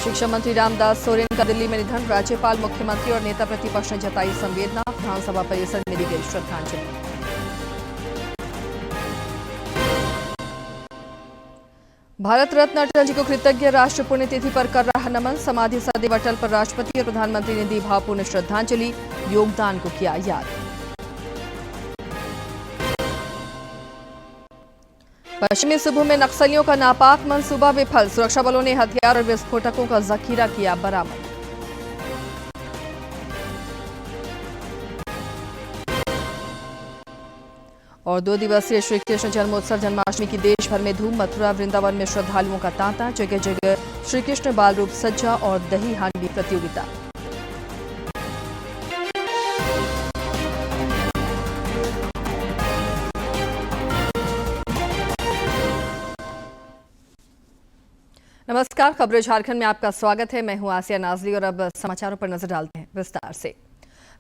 शिक्षा मंत्री रामदास सोरेन का दिल्ली में निधन। राज्यपाल, मुख्यमंत्री और नेता प्रतिपक्ष ने जताई संवेदना। विधानसभा परिसर में दी गई श्रद्धांजलि। भारत रत्न अटल जी को कृतज्ञ राष्ट्र पुण्यतिथि पर कर रहा नमन। समाधि सदैव अटल पर राष्ट्रपति और प्रधानमंत्री ने दी भावपूर्ण श्रद्धांजलि। योगदान को किया याद। पश्चिमी सुबह में नक्सलियों का नापाक मंसूबा विफल। सुरक्षा बलों ने हथियार और विस्फोटकों का जखीरा किया बरामद। और 2 दिवसीय श्री कृष्ण जन्मोत्सव जन्माष्टमी की देश भर में धूम। मथुरा वृंदावन में श्रद्धालुओं का तांता। जगह जगह श्री कृष्ण बाल रूप सज्जा और दही हांडी प्रतियोगिता। नमस्कार, खबरें झारखंड में आपका स्वागत है। मैं हूं आसिया नाजली और अब समाचारों पर नजर डालते हैं विस्तार से।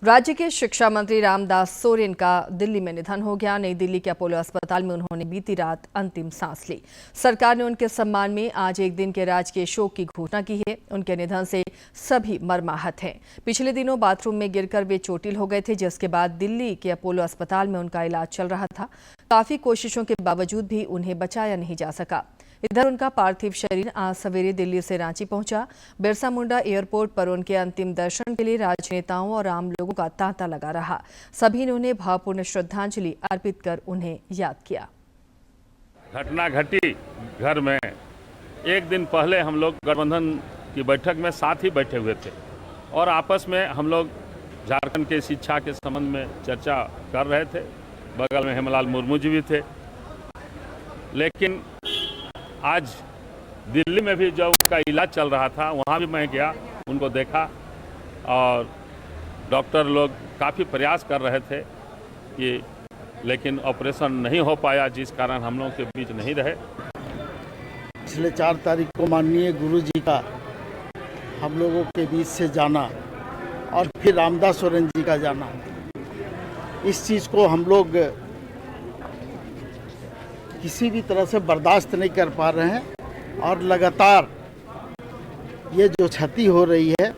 राज्य के शिक्षा मंत्री रामदास सोरेन का दिल्ली में निधन हो गया। नई दिल्ली के अपोलो अस्पताल में उन्होंने बीती रात अंतिम सांस ली। सरकार ने उनके सम्मान में आज एक दिन के राजकीय शोक की घोषणा की है। उनके निधन से सभी मर्माहत हैं। पिछले दिनों बाथरूम में गिरकर वे चोटिल हो गए थे, जिसके बाद दिल्ली के अपोलो अस्पताल में उनका इलाज चल रहा था। काफी कोशिशों के बावजूद भी उन्हें बचाया नहीं जा सका। इधर उनका पार्थिव शरीर आज सवेरे दिल्ली से रांची पहुंचा। बिरसा मुंडा एयरपोर्ट पर उनके अंतिम दर्शन के लिए राजनेताओं और आम लोगों का तांता लगा रहा। सभी ने उन्हें भावपूर्ण श्रद्धांजलि अर्पित कर उन्हें याद किया। घटना घटी घर में। एक दिन पहले हम लोग गठबंधन की बैठक में साथ ही बैठे हुए थे और आपस में हम लोग झारखंड के शिक्षा के संबंध में चर्चा कर रहे थे। बगल में हेमलाल मुर्मू जी भी थे। लेकिन आज दिल्ली में भी जब उनका इलाज चल रहा था, वहाँ भी मैं गया, उनको देखा और डॉक्टर लोग काफ़ी प्रयास कर रहे थे कि, लेकिन ऑपरेशन नहीं हो पाया, जिस कारण हम लोगों के बीच नहीं रहे। पिछले 4 तारीख को माननीय गुरु जी का हम लोगों के बीच से जाना और फिर रामदास सोरेन जी का जाना, इस चीज़ को हम लोग किसी भी तरह से बर्दाश्त नहीं कर पा रहे हैं और लगातार ये जो क्षति हो रही है,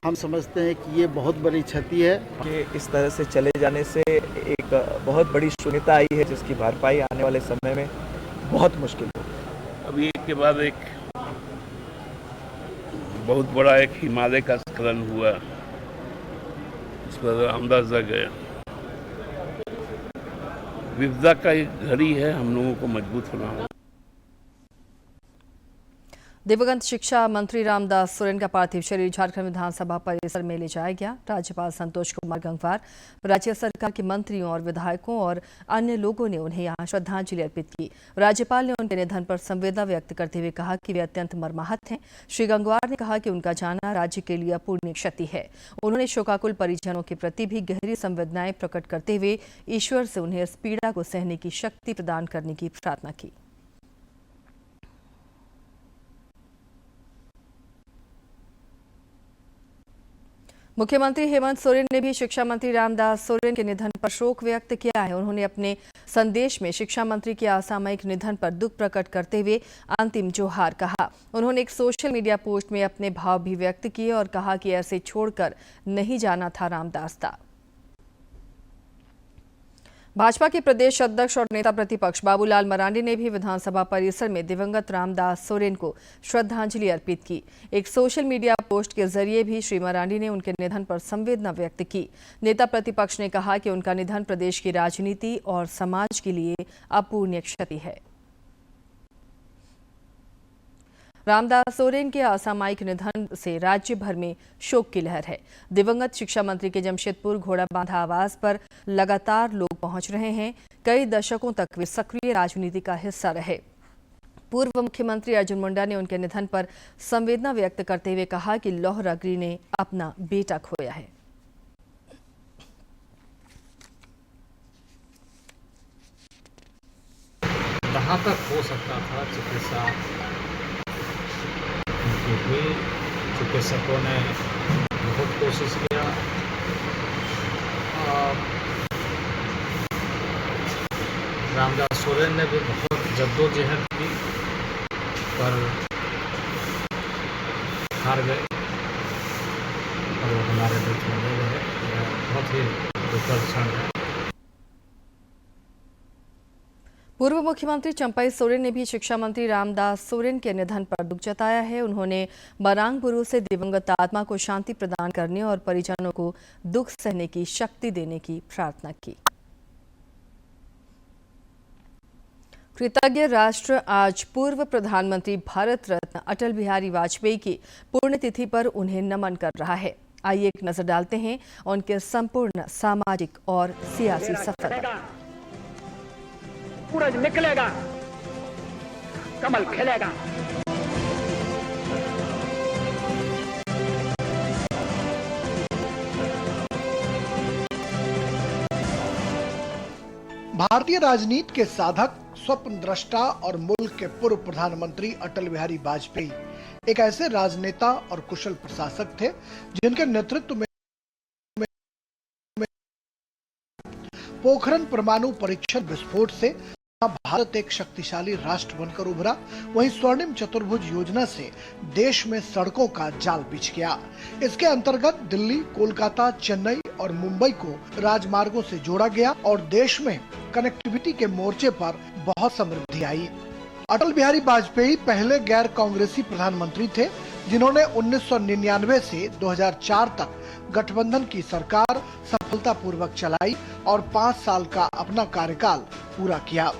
हम समझते हैं कि ये बहुत बड़ी क्षति है कि इस तरह से चले जाने से एक बहुत बड़ी शून्यता आई है, जिसकी भरपाई आने वाले समय में बहुत मुश्किल होगी। अभी एक के बाद एक बहुत बड़ा एक हिमालय का स्खलन हुआ, इस पर रामदास जा गया। विपदा का एक घड़ी है, हम लोगों को मजबूत होना होगा। दिवंगत शिक्षा मंत्री रामदास सोरेन का पार्थिव शरीर झारखंड विधानसभा परिसर में ले जाया गया। राज्यपाल संतोष कुमार गंगवार, राज्य सरकार के मंत्रियों और विधायकों और अन्य लोगों ने उन्हें यहां श्रद्धांजलि अर्पित की। राज्यपाल ने उनके निधन पर संवेदना व्यक्त करते हुए कहा कि वे अत्यंत मर्माहत हैं। श्री गंगवार ने कहा कि उनका जाना राज्य के लिए अपूरणीय क्षति है। उन्होंने शोकाकुल परिजनों के प्रति भी गहरी संवेदनाएं प्रकट करते हुए ईश्वर से उन्हें इस पीड़ा को सहने की शक्ति प्रदान करने की प्रार्थना की। मुख्यमंत्री हेमंत सोरेन ने भी शिक्षा मंत्री रामदास सोरेन के निधन पर शोक व्यक्त किया है। उन्होंने अपने संदेश में शिक्षा मंत्री के असामयिक निधन पर दुख प्रकट करते हुए अंतिम जोहार कहा। उन्होंने एक सोशल मीडिया पोस्ट में अपने भाव भी व्यक्त किए और कहा कि ऐसे छोड़कर नहीं जाना था रामदास दा। भाजपा के प्रदेश अध्यक्ष और नेता प्रतिपक्ष बाबूलाल मरांडी ने भी विधानसभा परिसर में दिवंगत रामदास सोरेन को श्रद्धांजलि अर्पित की। एक सोशल मीडिया पोस्ट के जरिए भी श्री मरांडी ने उनके निधन पर संवेदना व्यक्त की। नेता प्रतिपक्ष ने कहा कि उनका निधन प्रदेश की राजनीति और समाज के लिए अपूरणीय क्षति है। रामदास सोरेन के असामयिक निधन से राज्य भर में शोक की लहर है। दिवंगत शिक्षा मंत्री के जमशेदपुर घोड़ाबांधा आवास पर लगातार लोग पहुंच रहे हैं। कई दशकों तक वे सक्रिय राजनीति का हिस्सा रहे। पूर्व मुख्यमंत्री अर्जुन मुंडा ने उनके निधन पर संवेदना व्यक्त करते हुए कहा कि लौह अग्री ने अपना बेटा खोया है। कहाँ तक हो सकता था चिकित्सा हुई, चिकित्सकों ने बहुत कोशिश किया। रामदास सोरेन ने भी बहुत जद्दोजहद की, पर हार गए और वो हमारे बीच में नहीं रहे। यह बहुत ही दुखद क्षण है। पूर्व मुख्यमंत्री चंपई सोरेन ने भी शिक्षा मंत्री रामदास सोरेन के निधन पर दुख जताया है। उन्होंने बरांग गुरु से दिवंगत आत्मा को शांति प्रदान करने और परिजनों को दुख सहने की शक्ति देने की प्रार्थना की। कृतज्ञ राष्ट्र आज पूर्व प्रधानमंत्री भारत रत्न अटल बिहारी वाजपेयी की पुण्यतिथि पर उन्हें नमन कर रहा है। आइए एक नजर डालते हैं उनके संपूर्ण सामाजिक और सियासी सफर पर। सूरज निकलेगा, कमल खिलेगा। भारतीय राजनीति के साधक, स्वप्न दृष्टा और मुल्क के पूर्व प्रधानमंत्री अटल बिहारी वाजपेयी एक ऐसे राजनेता और कुशल प्रशासक थे जिनके नेतृत्व में पोखरण परमाणु परीक्षण विस्फोट से भारत एक शक्तिशाली राष्ट्र बनकर उभरा। वहीं स्वर्णिम चतुर्भुज योजना से देश में सड़कों का जाल बिछ गया। इसके अंतर्गत दिल्ली, कोलकाता, चेन्नई और मुंबई को राजमार्गों से जोड़ा गया और देश में कनेक्टिविटी के मोर्चे पर बहुत समृद्धि आई। अटल बिहारी वाजपेयी पहले गैर कांग्रेसी प्रधानमंत्री थे जिन्होंने 1999 से 2004 तक गठबंधन की सरकार सफलतापूर्वक चलाई और 5 साल का अपना कार्यकाल पूरा किया।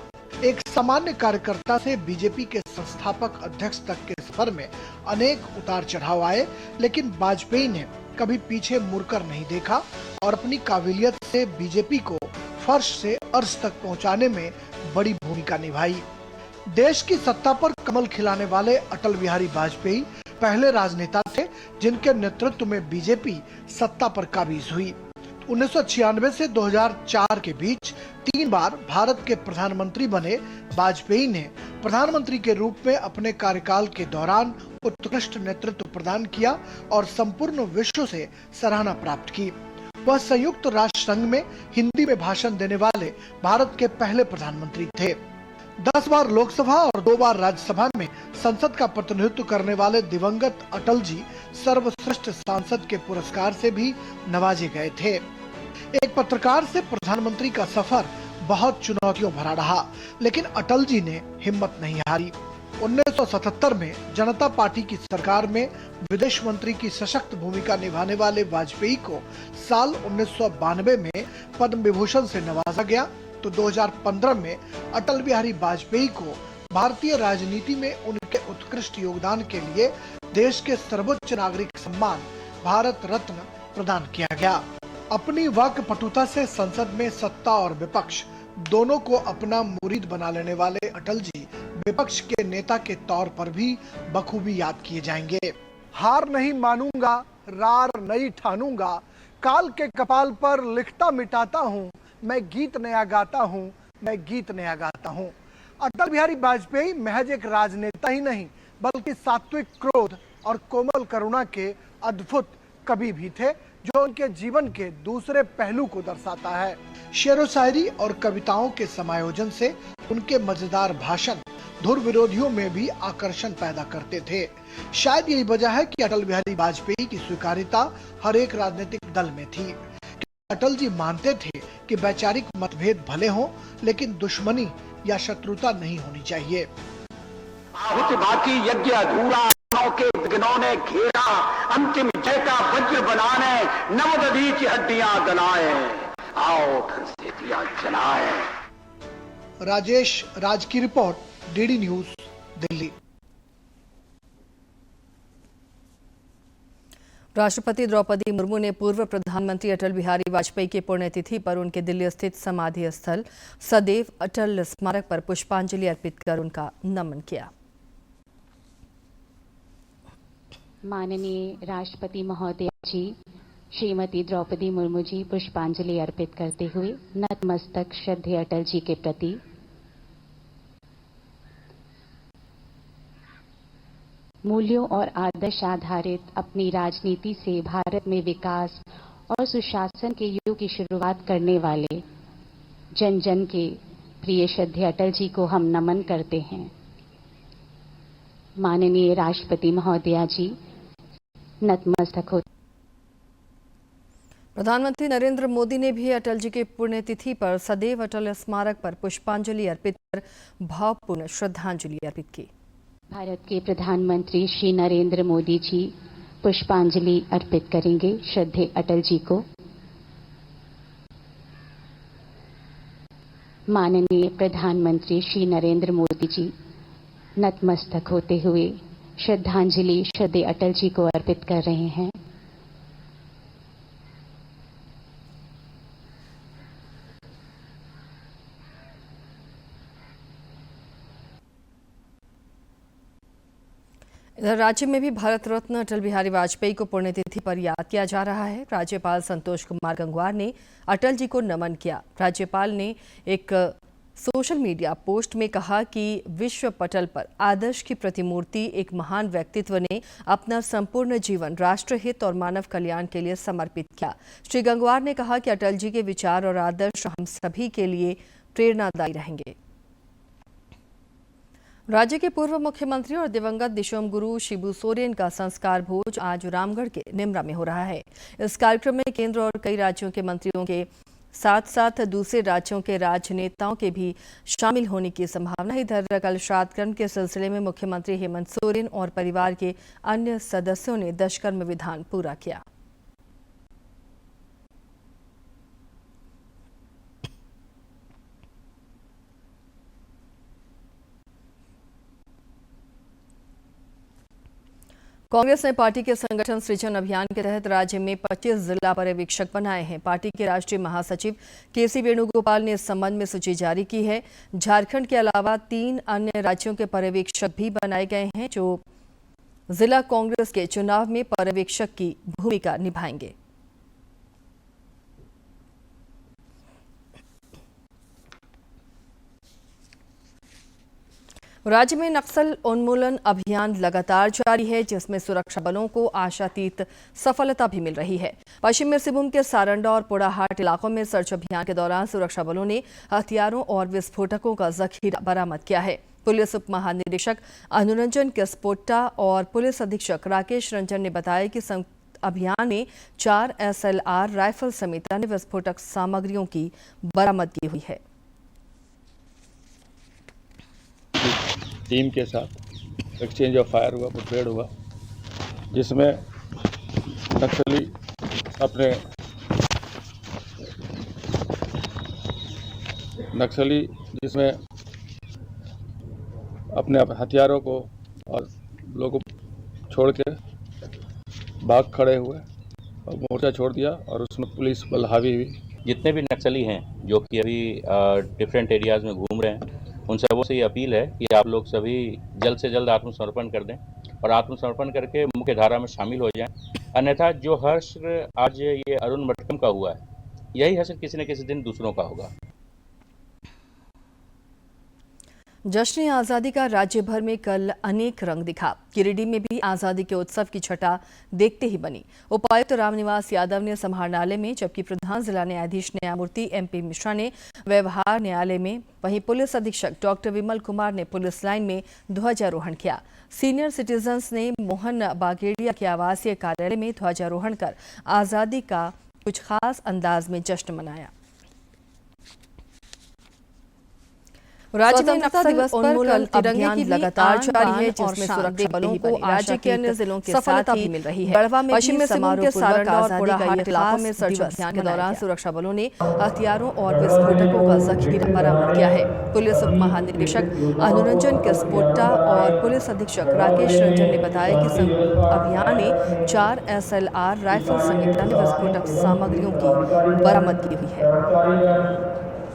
एक सामान्य कार्यकर्ता से बीजेपी के संस्थापक अध्यक्ष तक के सफर में अनेक उतार चढ़ाव आए, लेकिन वाजपेयी ने कभी पीछे मुड़कर नहीं देखा और अपनी काबिलियत से बीजेपी को फर्श से अर्श तक पहुंचाने में बड़ी भूमिका निभाई। देश की सत्ता पर कमल खिलाने वाले अटल बिहारी वाजपेयी पहले राजनेता थे जिनके नेतृत्व में बीजेपी सत्ता पर काबिज हुई। 1996 से 2004 के बीच 3 बार भारत के प्रधानमंत्री बने वाजपेयी ने प्रधानमंत्री के रूप में अपने कार्यकाल के दौरान उत्कृष्ट नेतृत्व प्रदान किया और संपूर्ण विश्व से सराहना प्राप्त की। वह संयुक्त राष्ट्र संघ में हिंदी में भाषण देने वाले भारत के पहले प्रधानमंत्री थे। 10 बार लोकसभा और 2 बार राज्यसभा में संसद का प्रतिनिधित्व करने वाले दिवंगत अटल जी सर्वश्रेष्ठ सांसद के पुरस्कार से भी नवाजे गए थे। एक पत्रकार से प्रधानमंत्री का सफर बहुत चुनौतियों भरा रहा, लेकिन अटल जी ने हिम्मत नहीं हारी। 1977 में जनता पार्टी की सरकार में विदेश मंत्री की सशक्त भूमिका निभाने वाले वाजपेयी को साल 1992 में पद्म विभूषण से नवाजा गया, तो 2015 में अटल बिहारी वाजपेयी को भारतीय राजनीति में उनके उत्कृष्ट योगदान के लिए देश के सर्वोच्च नागरिक सम्मान भारत रत्न प्रदान किया गया। अपनी वाक्पटुता से संसद में सत्ता और विपक्ष दोनों को अपना मुरीद बना लेने वाले अटल जी विपक्ष के नेता के तौर पर भी बखूबी याद किए जाएंगे। हार नहीं मानूंगा, रार नहीं ठानूंगा, काल के कपाल पर लिखता मिटाता हूँ, मैं गीत नया गाता हूँ, मैं गीत नया गाता हूँ। अटल बिहारी वाजपेयी महज एक राजनेता ही नहीं बल्कि सात्विक क्रोध और कोमल करुणा के अद्भुत कवि भी थे, जो उनके जीवन के दूसरे पहलू को दर्शाता है। शेरो शायरी और कविताओं के समायोजन से उनके मजेदार भाषण धुर विरोधियों में भी आकर्षण पैदा करते थे। शायद यही वजह है कि अटल बिहारी वाजपेयी की स्वीकार्यता हर एक राजनीतिक दल में थी। अटल जी मानते थे कि वैचारिक मतभेद भले हों, लेकिन दुश्मनी या शत्रुता नहीं होनी चाहिए। आहुति बाकी यज्ञ अधूरा, के विघ्नों ने घेरा, अंतिम जय का वज्र बनाने नवदधीच हड्डियां गलाए, आओ घर से दिया जलाए। राजेश राज की रिपोर्ट, डीडी न्यूज, दिल्ली। राष्ट्रपति द्रौपदी मुर्मू ने पूर्व प्रधानमंत्री अटल बिहारी वाजपेयी की पुण्यतिथि पर उनके दिल्ली स्थित समाधि स्थल सदैव अटल स्मारक पर पुष्पांजलि अर्पित कर उनका नमन किया। माननीय राष्ट्रपति महोदया जी, श्रीमती द्रौपदी मुर्मू जी पुष्पांजलि अर्पित करते हुए नतमस्तक श्रद्धेय अटल जी के प्रति। मूल्यों और आदर्श आधारित अपनी राजनीति से भारत में विकास और सुशासन के युग की शुरुआत करने वाले जन जन के प्रिय श्रद्धेय अटल जी को हम नमन करते हैं। माननीय राष्ट्रपति महोदया जी, नतमस्तक होते। प्रधानमंत्री नरेंद्र मोदी ने भी अटल जी की पुण्यतिथि पर सदैव अटल स्मारक पर पुष्पांजलि अर्पित कर भावपूर्ण श्रद्धांजलि अर्पित की। भारत के प्रधानमंत्री श्री नरेंद्र मोदी जी पुष्पांजलि अर्पित करेंगे श्रद्धेय अटल जी को। माननीय प्रधानमंत्री श्री नरेंद्र मोदी जी नतमस्तक होते हुए श्रद्धांजलि श्रद्धेय अटल जी को अर्पित कर रहे हैं। इधर राज्य में भी भारत रत्न अटल बिहारी वाजपेयी को पुण्यतिथि पर याद किया जा रहा है। राज्यपाल संतोष कुमार गंगवार ने अटल जी को नमन किया। राज्यपाल ने एक सोशल मीडिया पोस्ट में कहा कि विश्व पटल पर आदर्श की प्रतिमूर्ति एक महान व्यक्तित्व ने अपना संपूर्ण जीवन राष्ट्रहित और मानव कल्याण के लिए समर्पित किया। श्री गंगवार ने कहा कि अटल जी के विचार और आदर्श हम सभी के लिए प्रेरणादायी रहेंगे। राज्य के पूर्व मुख्यमंत्री और दिवंगत दिशोम गुरु शिबू सोरेन का संस्कार भोज आज रामगढ़ के निमरा में हो रहा है। इस कार्यक्रम में केंद्र और कई राज्यों के मंत्रियों के साथ साथ दूसरे राज्यों के राजनेताओं के भी शामिल होने की संभावना है। इधर कल श्राद्ध कर्म के सिलसिले में मुख्यमंत्री हेमंत सोरेन और परिवार के अन्य सदस्यों ने दशकर्म विधान पूरा किया। कांग्रेस ने पार्टी के संगठन सृजन अभियान के तहत राज्य में 25 जिला पर्यवेक्षक बनाए हैं। पार्टी के राष्ट्रीय महासचिव केसी वेणुगोपाल ने इस संबंध में सूची जारी की है। झारखंड के अलावा 3 अन्य राज्यों के पर्यवेक्षक भी बनाए गए हैं जो जिला कांग्रेस के चुनाव में पर्यवेक्षक की भूमिका निभाएंगे। राज्य में नक्सल उन्मूलन अभियान लगातार जारी है, जिसमें सुरक्षा बलों को आशातीत सफलता भी मिल रही है। पश्चिमी सिंहभूम के सारंडा और पोड़ाहाट इलाकों में सर्च अभियान के दौरान सुरक्षा बलों ने हथियारों और विस्फोटकों का जखीरा बरामद किया है। पुलिस उप महानिरीक्षक अनुरंजन किस्पोट्टा और पुलिस अधीक्षक राकेश रंजन ने बताया कि अभियान में 4 SLR राइफल समेत अन्य विस्फोटक सामग्रियों की बरामदगी हुई है। टीम के साथ एक्सचेंज ऑफ फायर हुआ, मुठभेड़ हुआ, जिसमें नक्सली अपने हथियारों को और लोगों को छोड़ के भाग खड़े हुए और मोर्चा छोड़ दिया और उसमें पुलिस बल हावी हुई। जितने भी नक्सली हैं जो कि अभी डिफरेंट एरियाज़ में घूम रहे हैं, उन सबों से ये अपील है कि आप लोग सभी जल्द से जल्द आत्मसमर्पण कर दें और आत्मसमर्पण करके मुख्य धारा में शामिल हो जाएं। अन्यथा जो हश्र आज ये अरुण मटकम का हुआ है, यही हश्र किसी न किसी दिन दूसरों का होगा। जश्न आज़ादी का राज्य भर में कल अनेक रंग दिखा। गिरिडीह में भी आज़ादी के उत्सव की छटा देखते ही बनी। उपायुक्त रामनिवास यादव ने समाहरणालय में, जबकि प्रधान जिला न्यायाधीश न्यायमूर्ति MP मिश्रा ने व्यवहार न्यायालय में, वहीं पुलिस अधीक्षक डॉक्टर विमल कुमार ने पुलिस लाइन में ध्वजारोहण किया। सीनियर सिटीजन्स ने मोहन बागेड़िया के आवासीय कार्यालय में ध्वजारोहण कर आज़ादी का कुछ खास अंदाज में जश्न मनाया। राज्य में नक्सल दिवस पर कल तिरंगे की लगातार जारी है, जिसमें सुरक्षा बलों को राज्य के अन्य जिलों के साथ ही मिल रही है। गढ़वा में पश्चिमी सिंहभूम के सारंडा और पोड़ाहाट इलाकों में सर्च अभियान के दौरान सुरक्षा बलों ने हथियारों और विस्फोटकों का जखीरा बरामद किया है। पुलिस उप महानिरीक्षक अनुरंजन किस्पोट्टा और पुलिस अधीक्षक राकेश रंजन ने बताया कि अभियान में 4 SLR राइफल समेत अन्य विस्फोटक सामग्रियों की बरामदगी हुई है।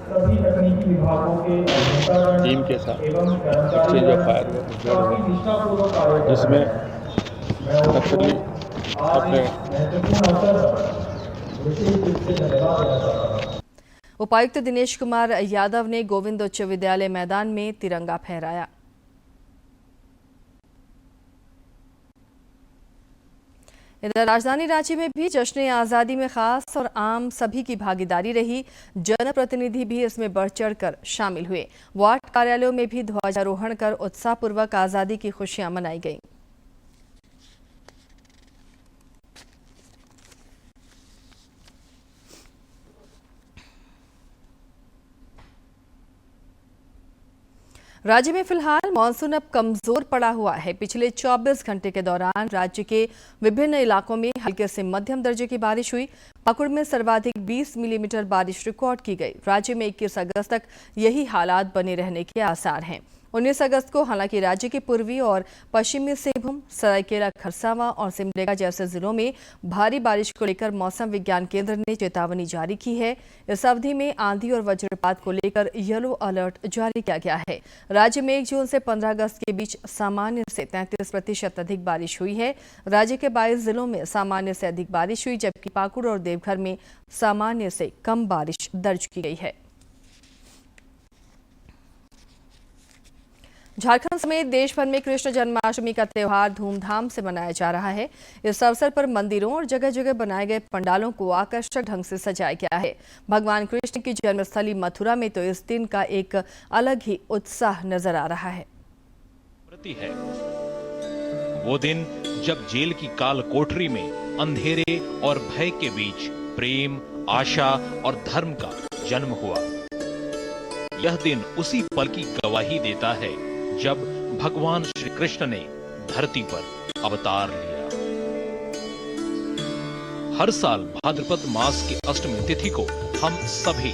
सभी तकनीकी विभागों के टीम के साथ एक्सचेंज ऑफ फायर हुआ, मुठभेड़ हुआ, जिसमें नक्सली उपायुक्त दिनेश कुमार यादव ने गोविंद उच्च विद्यालय मैदान में तिरंगा फहराया। इधर राजधानी रांची में भी जश्न आज़ादी में खास और आम सभी की भागीदारी रही। जनप्रतिनिधि भी इसमें बढ़ चढ़कर शामिल हुए। वार्ड कार्यालयों में भी ध्वजारोहण कर उत्साहपूर्वक आज़ादी की खुशियां मनाई गईं। राज्य में फिलहाल मानसून अब कमजोर पड़ा हुआ है। पिछले 24 घंटे के दौरान राज्य के विभिन्न इलाकों में हल्के से मध्यम दर्जे की बारिश हुई। पाकुड़ में सर्वाधिक 20 मिलीमीटर बारिश रिकॉर्ड की गई। राज्य में 21 अगस्त तक यही हालात बने रहने के आसार हैं। 19 अगस्त को हालांकि राज्य के पूर्वी और पश्चिमी सिंहभूम, सरायकेला खरसावां और सिमडेगा जैसे जिलों में भारी बारिश को लेकर मौसम विज्ञान केंद्र ने चेतावनी जारी की है। इस अवधि में आंधी और वज्रपात को लेकर येलो अलर्ट जारी किया गया है। राज्य में 1 जून से 15 अगस्त के बीच सामान्य से 33% अधिक बारिश हुई है। राज्य के 22 जिलों में सामान्य से अधिक बारिश हुई, जबकि पाकुड़ और देवघर में सामान्य से कम बारिश दर्ज की गई है। झारखंड समेत देश भर में कृष्ण जन्माष्टमी का त्यौहार धूमधाम से मनाया जा रहा है। इस अवसर पर मंदिरों और जगह जगह बनाए गए पंडालों को आकर्षक ढंग से सजाया गया है। भगवान कृष्ण की जन्मस्थली मथुरा में तो इस दिन का एक अलग ही उत्साह नजर आ रहा है। है वो दिन जब जेल की काल कोठरी में अंधेरे और भय के बीच प्रेम, आशा और धर्म का जन्म हुआ। यह दिन उसी पल की गवाही देता है जब भगवान श्री कृष्ण ने धरती पर अवतार लिया। हर साल भाद्रपद मास की अष्टमी तिथि को हम सभी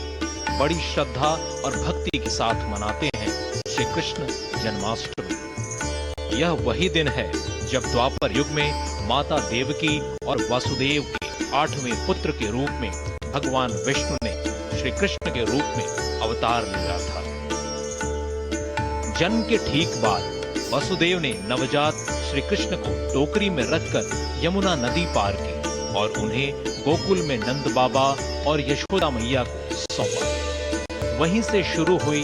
बड़ी श्रद्धा और भक्ति के साथ मनाते हैं श्री कृष्ण जन्माष्टमी। यह वही दिन है जब द्वापर युग में माता देवकी और वासुदेव के 8वें पुत्र के रूप में भगवान विष्णु ने श्री कृष्ण के रूप में अवतार लिया था। जन्म के ठीक बाद वसुदेव ने नवजात श्री कृष्ण को टोकरी में रखकर यमुना नदी पार की और उन्हें गोकुल में नंद बाबा और यशोदा मैया को सौंपा। वहीं से शुरू हुई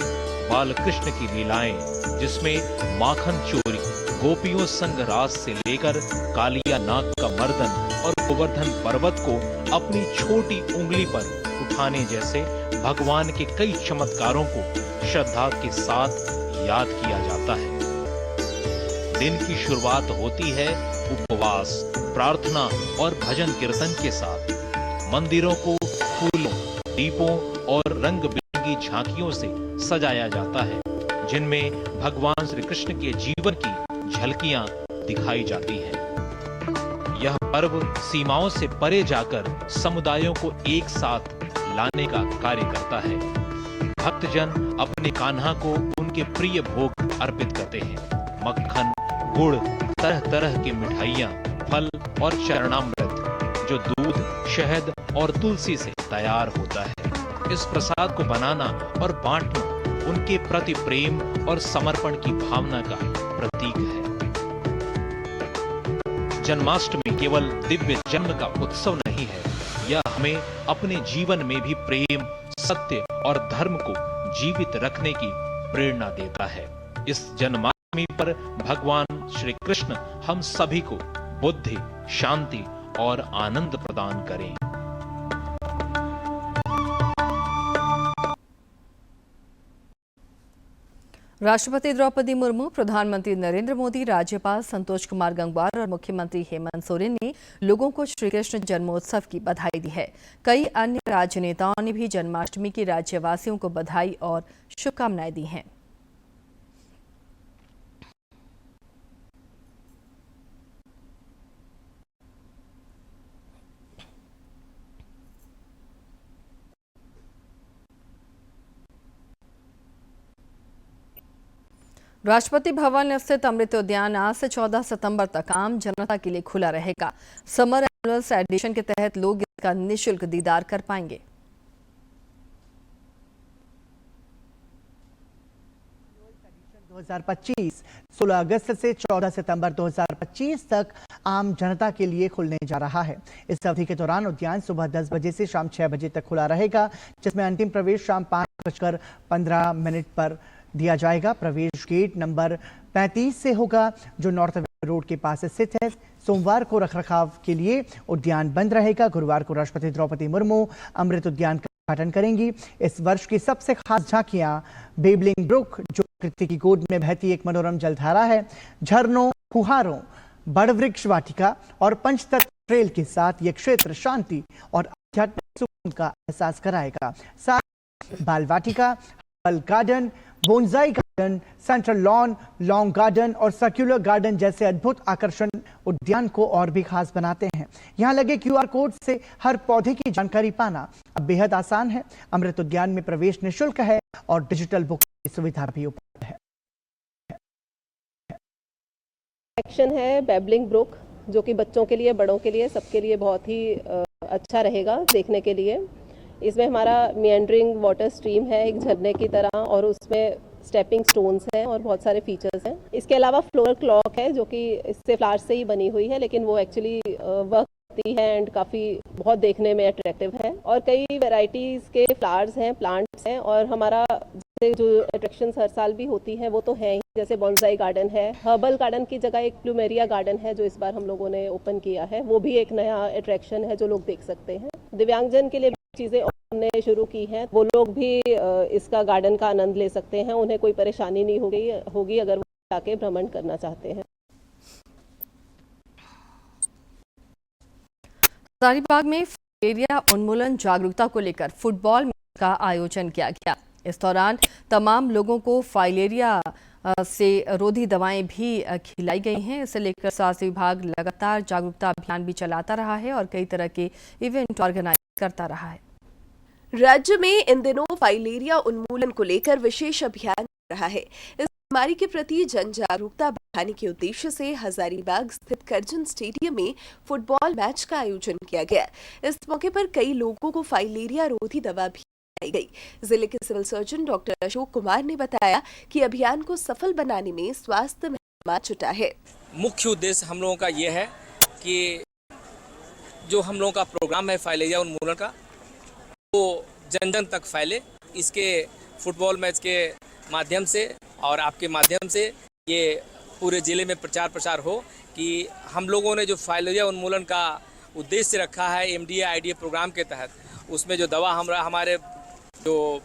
बाल कृष्ण की लीलाएं, जिसमें माखन चोरी, गोपियों संग रास से लेकर कालिया नाग का मर्दन और गोवर्धन पर्वत को अपनी छोटी उंगली पर उठाने जैसे भगवान के कई चमत्कारों को श्रद्धा के साथ याद किया जाता है। दिन की शुरुआत होती है उपवास, प्रार्थना और भजन कीर्तन के साथ। मंदिरों को फूलों, दीपों और रंग बिरंगी झांकियों से सजाया जाता है, जिनमें भगवान श्री कृष्ण के जीवन की झलकियां दिखाई जाती हैं। यह पर्व सीमाओं से परे जाकर समुदायों को एक साथ लाने का कार्य करता है। भक्तजन अपने कान्हा को उनके प्रिय भोग अर्पित करते हैं। मक्खन, गुड़, तरह तरह की मिठाइयाँ, फल और चरणामृत जो दूध, शहद और तुलसी से तैयार होता है। इस प्रसाद को बनाना और बांटना उनके प्रति प्रेम और समर्पण की भावना का प्रतीक है। जन्माष्टमी केवल दिव्य जन्म का उत्सव नहीं है, यह हमें अपने जीवन में भी प्रेम, सत्य और धर्म को जीवित रखने की प्रेरणा देता है। इस जन्माष्टमी पर भगवान श्री कृष्ण हम सभी को बुद्धि, शांति और आनंद प्रदान करें। राष्ट्रपति द्रौपदी मुर्मू, प्रधानमंत्री नरेंद्र मोदी, राज्यपाल संतोष कुमार गंगवार और मुख्यमंत्री हेमंत सोरेन ने लोगों को श्री कृष्ण जन्मोत्सव की बधाई दी है। कई अन्य राजनेताओं ने भी जन्माष्टमी की राज्यवासियों को बधाई और शुभकामनाएं दी हैं। राष्ट्रपति भवन स्थित अमृत उद्यान आज से 14 सितंबर तक आम जनता के लिए खुला रहेगा। समर एनुअल्स एडिशन के तहत लोग इसका निःशुल्क दीदार कर पाएंगे। एनुअल 2025 16 अगस्त से 14 सितंबर 2025 तक आम जनता के लिए खुलने जा रहा है। इस अवधि के दौरान उद्यान सुबह 10 बजे से शाम 6 बजे तक खुला रहेगा, जिसमें अंतिम प्रवेश शाम 5:15 पर दिया जाएगा। प्रवेश गेट नंबर 35 से होगा, जो नॉर्थ रोड के पास स्थित है। सोमवार को रखरखाव के लिए उद्यान बंद रहेगा। गुरुवार को राष्ट्रपति द्रौपदी मुर्मू अमृत उद्यान का उद्घाटन करेंगी। इस वर्ष की सबसे खास झांकियां बेबलिंग ब्रुक, जो प्रकृति की गोद में बहती एक मनोरम जलधारा है, झरनों, फुहारों, बड़ वृक्ष वाटिका और पंचतत्व ट्रेल के साथ ये क्षेत्र शांति और आध्यात्मिक सुकून का एहसास कराएगा। साथ बाल वाटिका, garden, bonsai central lawn, long garden और सर्कुलर गार्डन जैसे अद्भुत आकर्षण उद्यान को और भी खास बनाते हैं। यहाँ लगे QR कोड से हर पौधे की जानकारी पाना अब बेहद आसान है। अमृत उद्यान में प्रवेश निःशुल्क है और डिजिटल बुक की सुविधा भी उपलब्ध है। सेक्शन है बैबलिंग ब्रुक, जो कि बच्चों के लिए, बड़ों के लिए, सबके लिए बहुत ही अच्छा रहेगा देखने के लिए। इसमें हमारा मिएंडरिंग वाटर स्ट्रीम है एक झरने की तरह, और उसमें स्टेपिंग स्टोन्स हैं और बहुत सारे फीचर्स हैं। इसके अलावा फ्लोर क्लॉक है, जो कि इससे फ्लावर्स से ही बनी हुई है, लेकिन वो एक्चुअली वर्क करती है एंड काफ़ी बहुत देखने में अट्रैक्टिव है। और कई वैरायटीज़ के फ्लावर्स हैं, प्लांट्स हैं, और हमारा जो अट्रैक्शंस हर साल भी होती हैं वो तो हैं ही, जैसे बॉन्साई गार्डन है। हर्बल गार्डन की जगह एक प्लूमेरिया गार्डन है जो इस बार हम लोगों ने ओपन किया है, वो भी एक नया अट्रैक्शन है जो लोग देख सकते हैं। दिव्यांगजन के लिए चीज़ें हमने शुरू की हैं, वो लोग भी इसका गार्डन का आनंद ले सकते हैं, उन्हें कोई परेशानी नहीं होगी अगर वो जाके भ्रमण करना चाहते हैं। हजारीबाग में फाइलेरिया उन्मूलन जागरूकता को लेकर फुटबॉल मैच का आयोजन किया गया। इस दौरान तमाम लोगों को फाइलेरिया से रोधी दवाएं भी खिलाई गई हैं। इसे लेकर स्वास्थ्य विभाग लगातार जागरूकता अभियान भी चलाता रहा है और कई तरह के इवेंट ऑर्गेनाइज करता रहा है। राज्य में इन दिनों फाइलेरिया उन्मूलन को लेकर विशेष अभियान चल रहा है। इस बीमारी के प्रति जन जागरूकता बढ़ाने के उद्देश्य से हजारीबाग स्थित करजन स्टेडियम में फुटबॉल मैच का आयोजन किया गया। इस मौके पर कई लोगों को फाइलेरिया रोधी दवा भी खिलाई गई। जिले के civil surgeon doctor Ashok Kumar ने बताया कि अभियान को सफल बनाने में स्वास्थ्य महकमा जुटा है। मुख्य उद्देश्य हम लोगों का ये है कि जो हम लोगों का प्रोग्राम है फाइलेरिया उन्मूलन का, वो जन जन तक फैले। इसके फुटबॉल मैच के माध्यम से और आपके माध्यम से ये पूरे ज़िले में प्रचार प्रसार हो कि हम लोगों ने जो फाइलेरिया उन्मूलन का उद्देश्य रखा है MDA IDA प्रोग्राम के तहत, उसमें जो दवा हमारे जो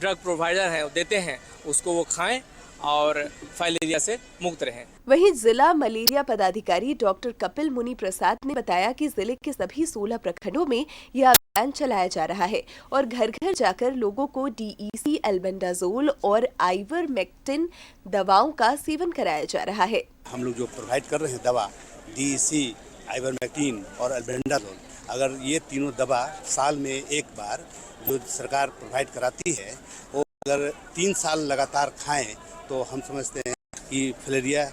ड्रग प्रोवाइडर हैं वो देते हैं, उसको वो खाएं और फाइलेरिया से मुक्त रहें। वहीं जिला मलेरिया पदाधिकारी डॉक्टर कपिल मुनि प्रसाद ने बताया कि जिले के सभी 16 प्रखंडों में यह अभियान चलाया जा रहा है और घर घर जाकर लोगों को DEC, एल्बेंडाजोल और आइवरमेक्टिन दवाओं का सेवन कराया जा रहा है। हम लोग जो प्रोवाइड कर रहे हैं दवा DEC, आइवरमेक्टिन और एल्बेंडाजोल, अगर ये तीनों दवा साल में एक बार जो सरकार प्रोवाइड कराती है, वो अगर 3 साल लगातार खाएं तो हम समझते हैं कि फाइलेरिया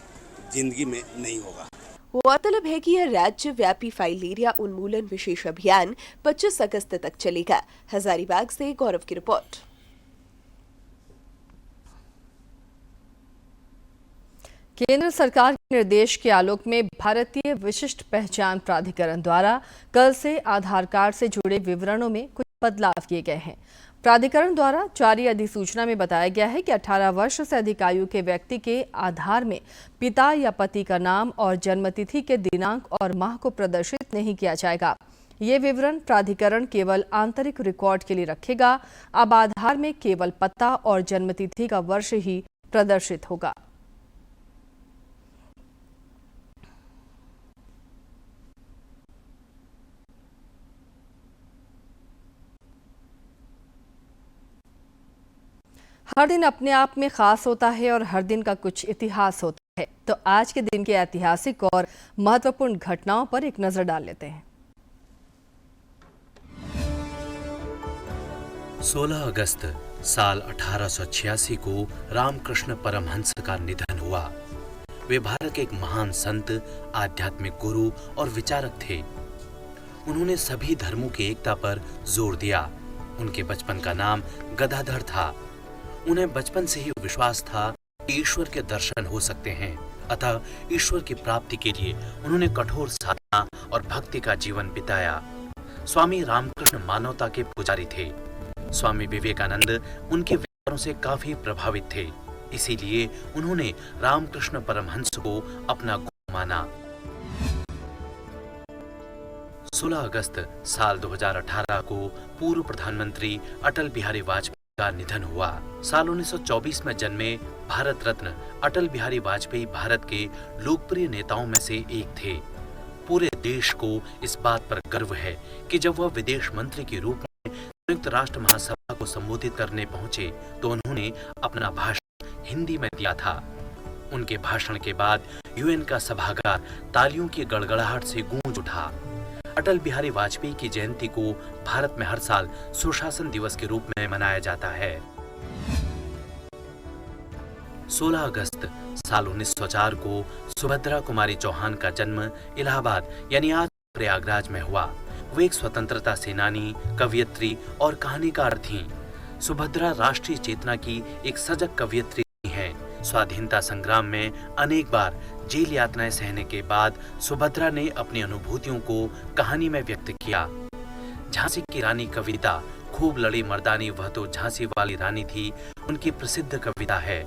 जिंदगी में नहीं होगा। गौरतलब है कि यह राज्य व्यापी फाइलेरिया उन्मूलन विशेष अभियान 25 अगस्त तक चलेगा। हजारीबाग से गौरव की रिपोर्ट। केंद्र सरकार के निर्देश के आलोक में भारतीय विशिष्ट पहचान प्राधिकरण द्वारा कल से आधार कार्ड से जुड़े विवरणों में कुछ बदलाव किए गए हैं। प्राधिकरण द्वारा जारी अधिसूचना में बताया गया है कि 18 वर्ष से अधिक आयु के व्यक्ति के आधार में पिता या पति का नाम और जन्मतिथि के दिनांक और माह को प्रदर्शित नहीं किया जाएगा। ये विवरण प्राधिकरण केवल आंतरिक रिकॉर्ड के लिए रखेगा। अब आधार में केवल पता और जन्मतिथि का वर्ष ही प्रदर्शित होगा। हर दिन अपने आप में खास होता है और हर दिन का कुछ इतिहास होता है। तो आज के दिन के ऐतिहासिक और महत्वपूर्ण घटनाओं पर एक नजर डाल लेते हैं। 16 अगस्त साल 1886 को रामकृष्ण परमहंस का निधन हुआ। वे भारत के एक महान संत, आध्यात्मिक गुरु और विचारक थे। उन्होंने सभी धर्मों की एकता पर जोर दिया। उनके बचपन का नाम गदाधर था। उन्हें बचपन से ही विश्वास था कि ईश्वर के दर्शन हो सकते हैं, अतः ईश्वर की प्राप्ति के लिए उन्होंने कठोर साधना और भक्ति का जीवन बिताया। स्वामी रामकृष्ण मानवता के पुजारी थे। स्वामी विवेकानंद उनके विचारों से काफी प्रभावित थे, इसीलिए उन्होंने रामकृष्ण परमहंस को अपना गुरु माना। 16 अगस्त साल 2018 को पूर्व प्रधानमंत्री अटल बिहारी वाजपेयी का निधन हुआ। साल 1924 में जन्मे भारत रत्न अटल बिहारी वाजपेयी भारत के लोकप्रिय नेताओं में से एक थे। पूरे देश को इस बात पर गर्व है कि जब वह विदेश मंत्री के रूप में संयुक्त राष्ट्र महासभा को संबोधित करने पहुंचे तो उन्होंने अपना भाषण हिंदी में दिया था। उनके भाषण के बाद यूएन का सभागार तालियों की गड़गड़ाहट से गूंज उठा। अटल बिहारी वाजपेयी की जयंती को भारत में हर साल सुशासन दिवस के रूप में मनाया जाता है। 16 अगस्त साल 1904 को सुभद्रा कुमारी चौहान का जन्म इलाहाबाद यानी आज प्रयागराज में हुआ। वो एक स्वतंत्रता सेनानी, कवयित्री और कहानीकार थीं। सुभद्रा राष्ट्रीय चेतना की एक सजग कवयित्री हैं। स्वाधीनता संग्राम में अनेक बार जेल यातनाएं सहने के बाद सुभद्रा ने अपनी अनुभूतियों को कहानी में व्यक्त किया। झांसी की रानी कविता, खूब लड़ी मर्दानी वह तो झांसी वाली रानी थी, उनकी प्रसिद्ध कविता है।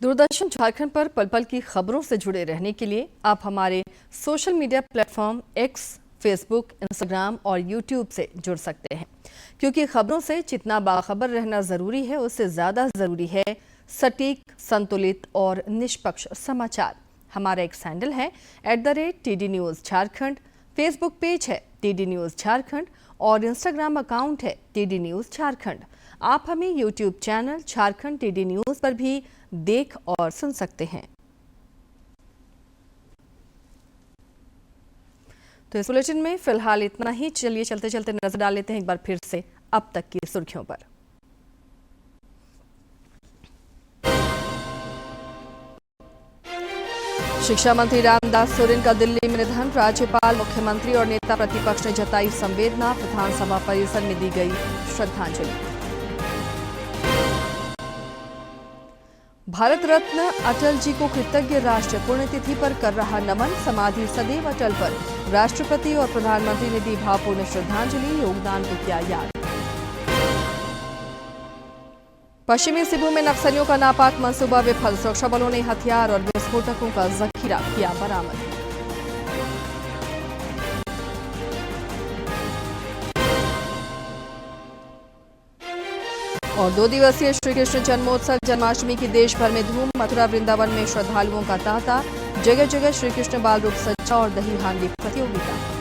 दूरदर्शन झारखंड पर पल पल की खबरों से जुड़े रहने के लिए आप हमारे social media platform x, Facebook, Instagram और यूट्यूब से जुड़ सकते हैं, क्योंकि खबरों से जितना बाखबर रहना जरूरी है उससे ज्यादा जरूरी है सटीक, संतुलित और निष्पक्ष समाचार। हमारा एक हैंडल है @TD News Jharkhand, Facebook page है TD News झारखंड और इंस्टाग्राम अकाउंट है TD News झारखंड। आप हमें YouTube channel Jharkhand TD News पर भी देख और सुन सकते हैं। तो इस बुलेटिन में फिलहाल इतना ही। चलिए चलते चलते नजर डाल लेते हैं एक बार फिर से अब तक की सुर्खियों पर। शिक्षा मंत्री रामदास सोरेन का दिल्ली में निधन। राज्यपाल, मुख्यमंत्री और नेता प्रतिपक्ष ने जताई संवेदना। विधानसभा परिसर में दी गई श्रद्धांजलि। भारत रत्न अटल जी को कृतज्ञ राष्ट्र पुण्यतिथि पर कर रहा नमन। समाधि सदैव अटल पर राष्ट्रपति और प्रधानमंत्री ने दी भावपूर्ण श्रद्धांजलि। योगदान को किया याद। पश्चिमी सिबू में नक्सलियों का नापाक मंसूबा विफल। सुरक्षा बलों ने हथियार और विस्फोटकों का जखीरा किया बरामद। और 2 दिवसीय श्री कृष्ण जन्मोत्सव जन्माष्टमी की देश भर में धूम। मथुरा वृंदावन में श्रद्धालुओं का तांता। जगह जगह श्री कृष्ण बाल रूप सज्जा और दही हांडी प्रतियोगिता।